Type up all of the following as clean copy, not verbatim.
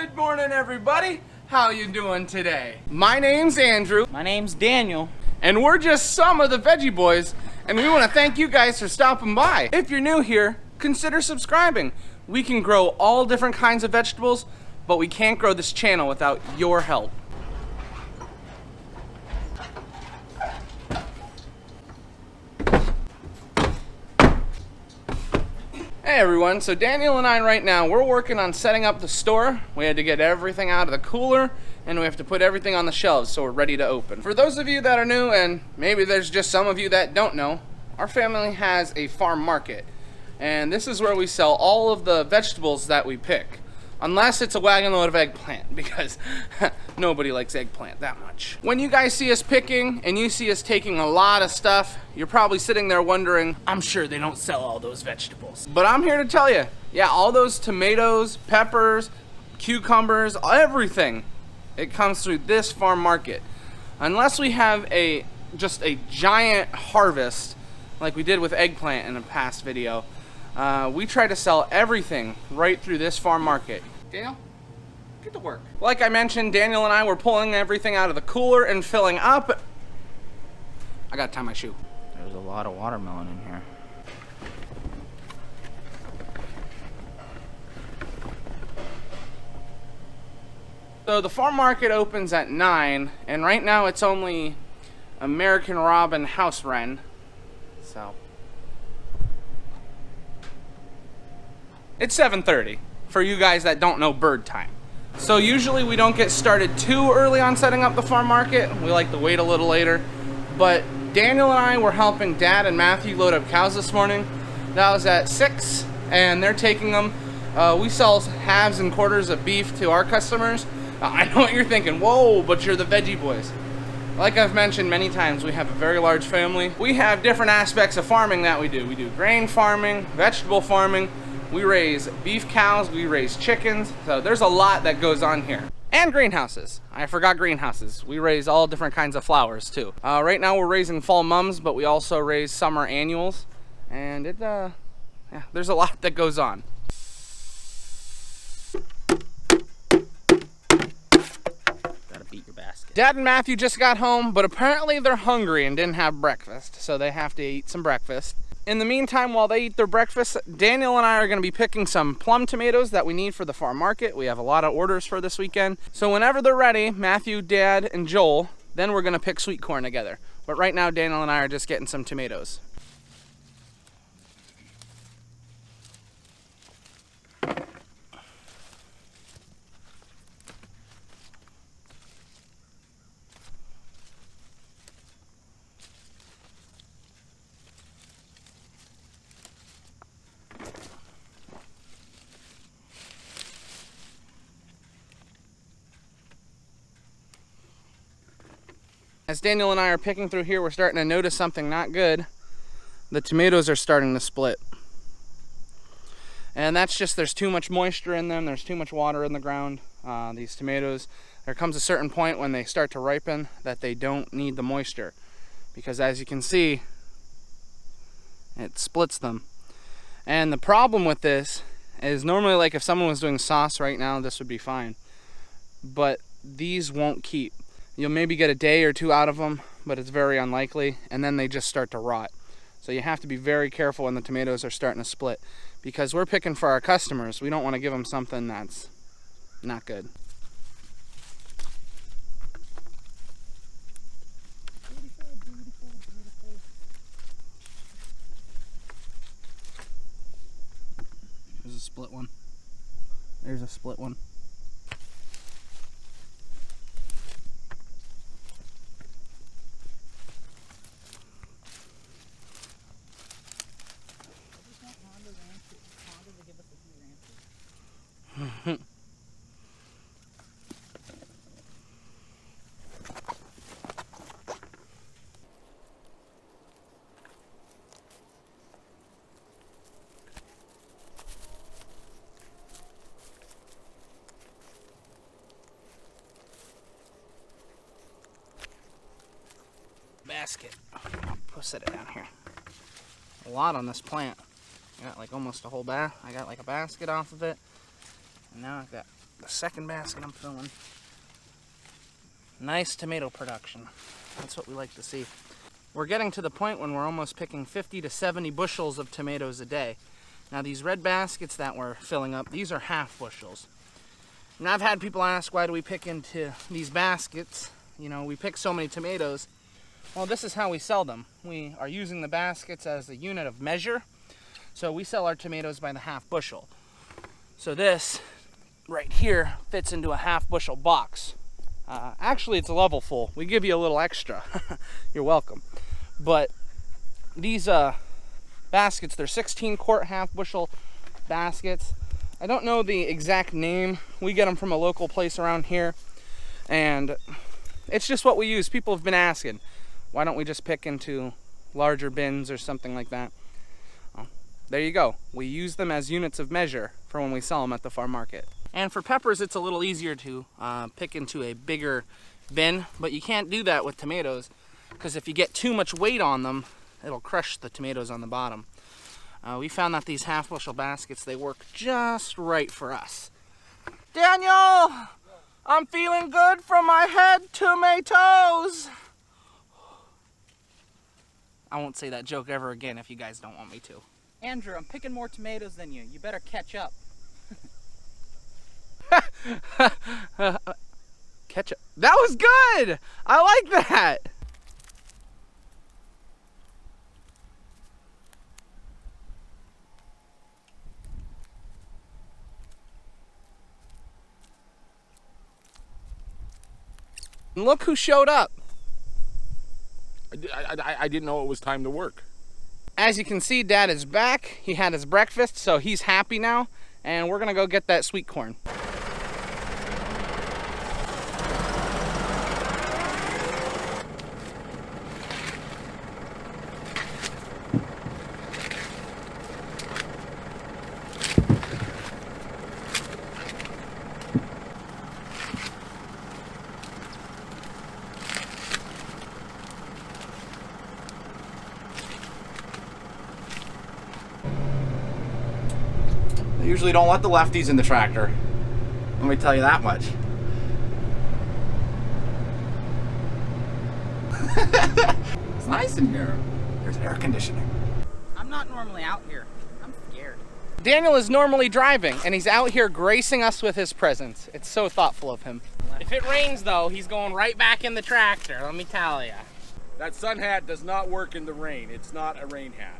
Good morning, everybody. How you doing today? My name's Andrew. My name's Daniel. And we're just some of the Veggie Boys, and we want to thank you guys for stopping by. If you're new here, consider subscribing. We can grow all different kinds of vegetables, but we can't grow this channel without your help. Hey everyone, so Daniel and I right now, we're working on setting up the store. We had to get everything out of the cooler and we have to put everything on the shelves so we're ready to open. For those of you that are new, and maybe there's just some of you that don't know, our family has a farm market. And this is where we sell all of the vegetables that we pick. Unless it's a wagon load of eggplant, because nobody likes eggplant that much. When you guys see us picking and you see us taking a lot of stuff, you're probably sitting there wondering, I'm sure they don't sell all those vegetables. But I'm here to tell you, yeah, all those tomatoes, peppers, cucumbers, everything, it comes through this farm market. Unless we have just a giant harvest, like we did with eggplant in a past video, we try to sell everything right through this farm market. Daniel, get to work. Like I mentioned, Daniel and I were pulling everything out of the cooler and filling up. I gotta tie my shoe. There's a lot of watermelon in here. So the farm market opens at 9, and right now it's only American Robin house wren. So it's 7:30 for you guys that don't know bird time. So usually we don't get started too early on setting up the farm market. We like to wait a little later. But Daniel and I were helping Dad and Matthew load up cows this morning. That was at 6, and they're taking them. We sell halves and quarters of beef to our customers. I know what you're thinking, whoa, but you're the Veggie Boys. Like I've mentioned many times, we have a very large family. We have different aspects of farming that we do. We do grain farming, vegetable farming. We raise beef cows, we raise chickens, so there's a lot that goes on here. And greenhouses. I forgot greenhouses. We raise all different kinds of flowers too. Right now we're raising fall mums, but we also raise summer annuals. And yeah, there's a lot that goes on. Gotta beat your basket. Dad and Matthew just got home, but apparently they're hungry and didn't have breakfast, so they have to eat some breakfast. In the meantime, while they eat their breakfast, Daniel and I are going to be picking some plum tomatoes that we need for the farm market. We have a lot of orders for this weekend. So whenever they're ready, Matthew, Dad, and Joel, then we're going to pick sweet corn together. But right now, Daniel and I are just getting some tomatoes. As Daniel and I are picking through here, we're starting to notice something not good. The tomatoes are starting to split. And that's just, there's too much moisture in them, there's too much water in the ground. These tomatoes, there comes a certain point when they start to ripen that they don't need the moisture. Because as you can see, it splits them. And the problem with this is normally, like if someone was doing sauce right now, this would be fine. But these won't keep. You'll maybe get a day or two out of them, but it's very unlikely, and then they just start to rot. So you have to be very careful when the tomatoes are starting to split, because we're picking for our customers. We don't want to give them something that's not good. There's a split one. There's a split one. Basket. I'll set it down here. A lot on this plant. I got like almost a whole I got like a basket off of it. And now I've got the second basket I'm filling. Nice tomato production. That's what we like to see. We're getting to the point when we're almost picking 50 to 70 bushels of tomatoes a day. Now these red baskets that we're filling up, these are half bushels. And I've had people ask, why do we pick into these baskets? You know, we pick so many tomatoes. Well, this is how we sell them. We are using the baskets as a unit of measure. So we sell our tomatoes by the half bushel. So this right here fits into a half bushel box. Actually, it's a level full. We give you a little extra. You're welcome. But these baskets, they're 16 quart half bushel baskets. I don't know the exact name. We get them from a local place around here. And it's just what we use. People have been asking, why don't we just pick into larger bins or something like that? Well, there you go. We use them as units of measure for when we sell them at the farm market. And for peppers, it's a little easier to pick into a bigger bin, but you can't do that with tomatoes because if you get too much weight on them, it'll crush the tomatoes on the bottom. We found that these half bushel baskets, they work just right for us. Daniel, I'm feeling good from my head tomatoes. I won't say that joke ever again if you guys don't want me to. Andrew, I'm picking more tomatoes than you. You better catch up. Ketchup. That was good! I like that! And look who showed up. I didn't know it was time to work. As you can see, Dad is back. He had his breakfast, so he's happy now. And we're gonna go get that sweet corn. They usually don't let the lefties in the tractor. Let me tell you that much. It's nice in here. There's air conditioning. I'm not normally out here. I'm scared. Daniel is normally driving, and he's out here gracing us with his presence. It's so thoughtful of him. If it rains, though, he's going right back in the tractor, let me tell you. That sun hat does not work in the rain. It's not a rain hat.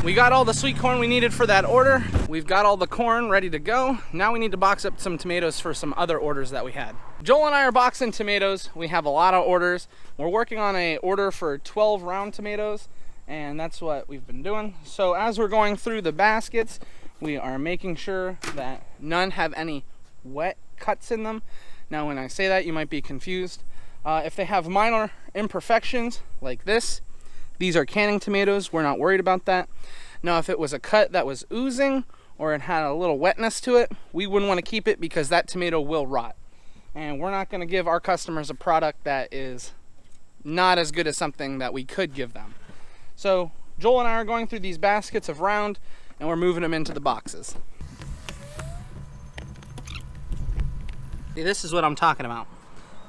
We got all the sweet corn we needed for that order. We've got all the corn ready to go. Now we need to box up some tomatoes for some other orders that we had. Joel and I are boxing tomatoes. We have a lot of orders. We're working on an order for 12 round tomatoes, and that's what we've been doing. So as we're going through the baskets, we are making sure that none have any wet cuts in them. Now when I say that, you might be confused. If they have minor imperfections like this, these are canning tomatoes. We're not worried about that. Now, if it was a cut that was oozing or it had a little wetness to it, we wouldn't want to keep it because that tomato will rot. And we're not going to give our customers a product that is not as good as something that we could give them. So Joel and I are going through these baskets of round and we're moving them into the boxes. See, this is what I'm talking about.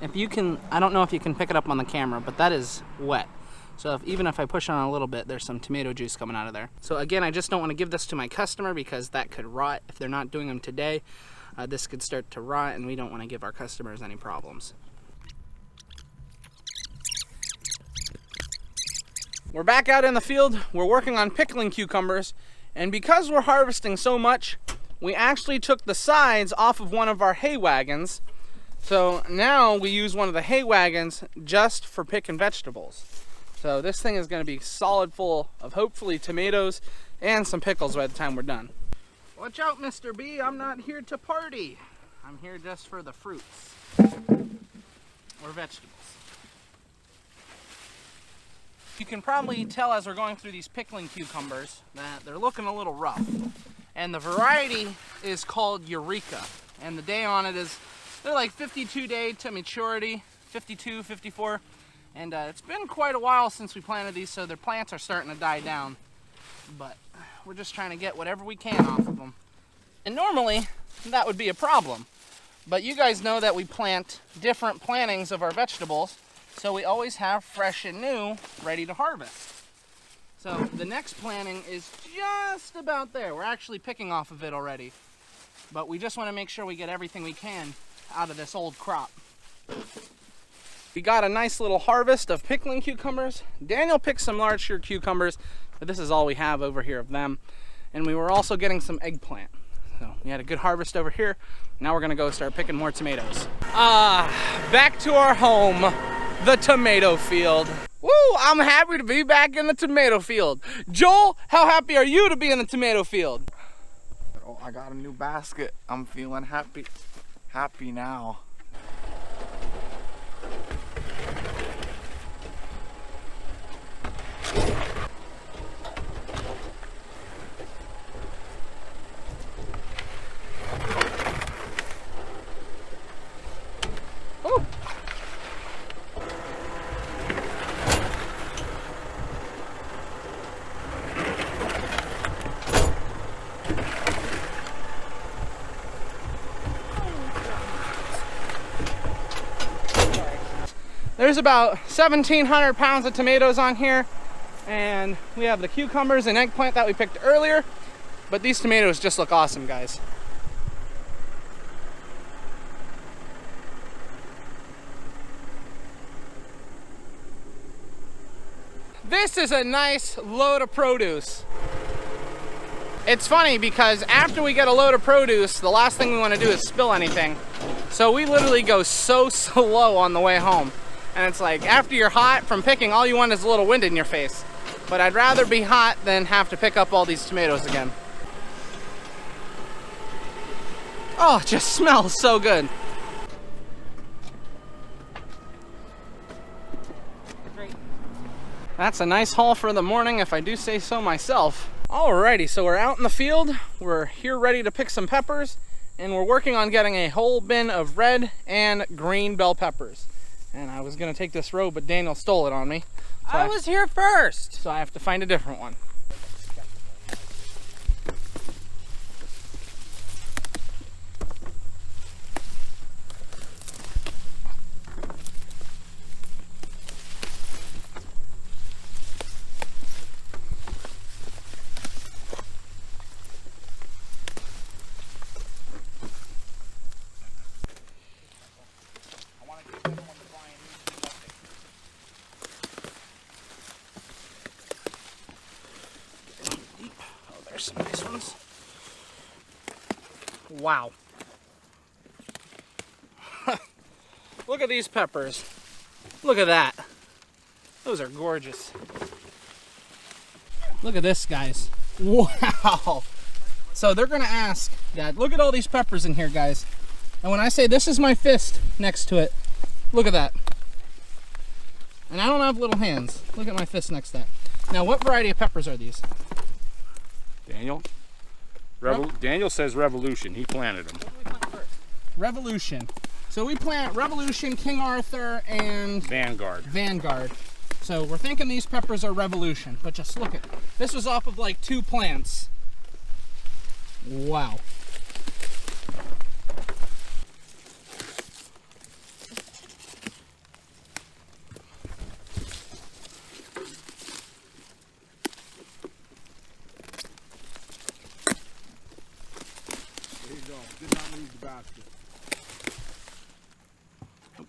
If you can, I don't know if you can pick it up on the camera, but that is wet. So even if I push on a little bit, there's some tomato juice coming out of there. So again, I just don't want to give this to my customer because that could rot. If they're not doing them today, this could start to rot and we don't want to give our customers any problems. We're back out in the field. We're working on pickling cucumbers. And because we're harvesting so much, we actually took the sides off of one of our hay wagons. So now we use one of the hay wagons just for picking vegetables. So this thing is going to be solid full of hopefully tomatoes and some pickles by the time we're done. Watch out, Mr. B, I'm not here to party. I'm here just for the fruits or vegetables. You can probably tell as we're going through these pickling cucumbers that they're looking a little rough. And the variety is called Eureka. And the day on it is, they're like 52 day to maturity, 52, 54. And it's been quite a while since we planted these, so their plants are starting to die down. but we're just trying to get whatever we can off of them. And normally, that would be a problem. But you guys know that we plant different plantings of our vegetables, so we always have fresh and new ready to harvest. So the next planting is just about there. We're actually picking off of it already. But we just want to make sure we get everything we can out of this old crop. We got a nice little harvest of pickling cucumbers. Daniel picked some larger cucumbers, but this is all we have over here of them. And we were also getting some eggplant. So we had a good harvest over here. Now we're gonna go start picking more tomatoes. Back to our home, the tomato field. Woo, I'm happy to be back in the tomato field. Joel, how happy are you to be in the tomato field? Oh, I got a new basket. I'm feeling happy. Happy now. Ooh. There's about 1,700 pounds of tomatoes on here, and we have the cucumbers and eggplant that we picked earlier, but these tomatoes just look awesome, guys. This is a nice load of produce. It's funny because after we get a load of produce, the last thing we want to do is spill anything. So we literally go so slow on the way home. And it's like, after you're hot from picking, all you want is a little wind in your face. But I'd rather be hot than have to pick up all these tomatoes again. Oh, it just smells so good. That's a nice haul for the morning, if I do say so myself. Alrighty, so we're out in the field. We're here ready to pick some peppers, and we're working on getting a whole bin of red and green bell peppers. And I was gonna take this road, but Daniel stole it on me. So I was here first. So I have to find a different one. Some nice ones. Wow. Look at these peppers. Look at that. Those are gorgeous. Look at this, guys. Wow. So they're gonna ask, Dad, look at all these peppers in here, guys. And when I say this is my fist next to it, look at that. And I don't have little hands. Look at my fist next to that. Now, what variety of peppers are these? Daniel? Daniel says Revolution. He planted them. Revolution. So we plant Revolution, King Arthur, and Vanguard. Vanguard. So we're thinking these peppers are Revolution, but just look at, this was off of like 2 plants. Wow.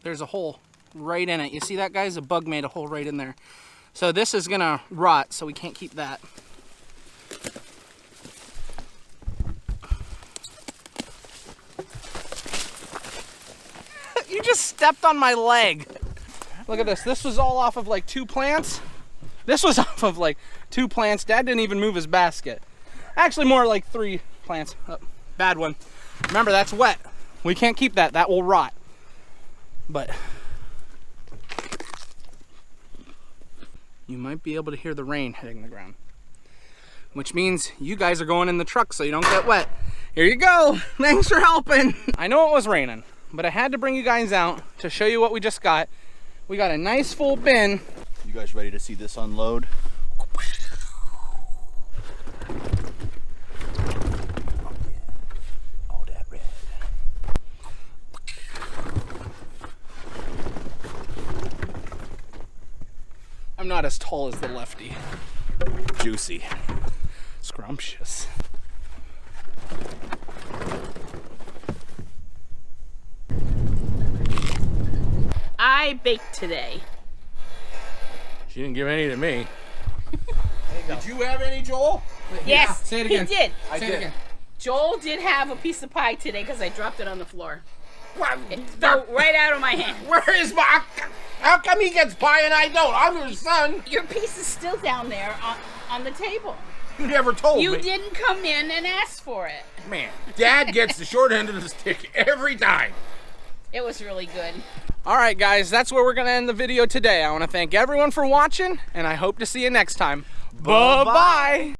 There's a hole right in it. You see that, guys? A bug made a hole right in there. So this is gonna rot, so we can't keep that. You just stepped on my leg. Look at this. This was all off of like 2 plants. This was off of like 2 plants. Dad didn't even move his basket. Actually, more like 3 plants. Oh, bad one. Remember, that's wet. We can't keep that. That will rot. But you might be able to hear the rain hitting the ground, which means you guys are going in the truck so you don't get wet. Here you go. Thanks for helping. I know it was raining, but I had to bring you guys out to show you what we just got. We got a nice full bin. You guys ready to see this unload? not as tall as the lefty. Juicy. Scrumptious. I baked today. She didn't give any to me. Did you have any, Joel? Yes, say it again. he did. Say it again. Joel did have a piece of pie today because I dropped it on the floor. It fell right out of my hand. Where is my... How come he gets pie and I don't? I'm your son. Your piece is still down there on the table. You never told You me. didn't come in and ask for it. Man, Dad gets the short end of the stick every time. It was really good. All right, guys, that's where we're going to end the video today. I want to thank everyone for watching, and I hope to see you next time. Bye-bye.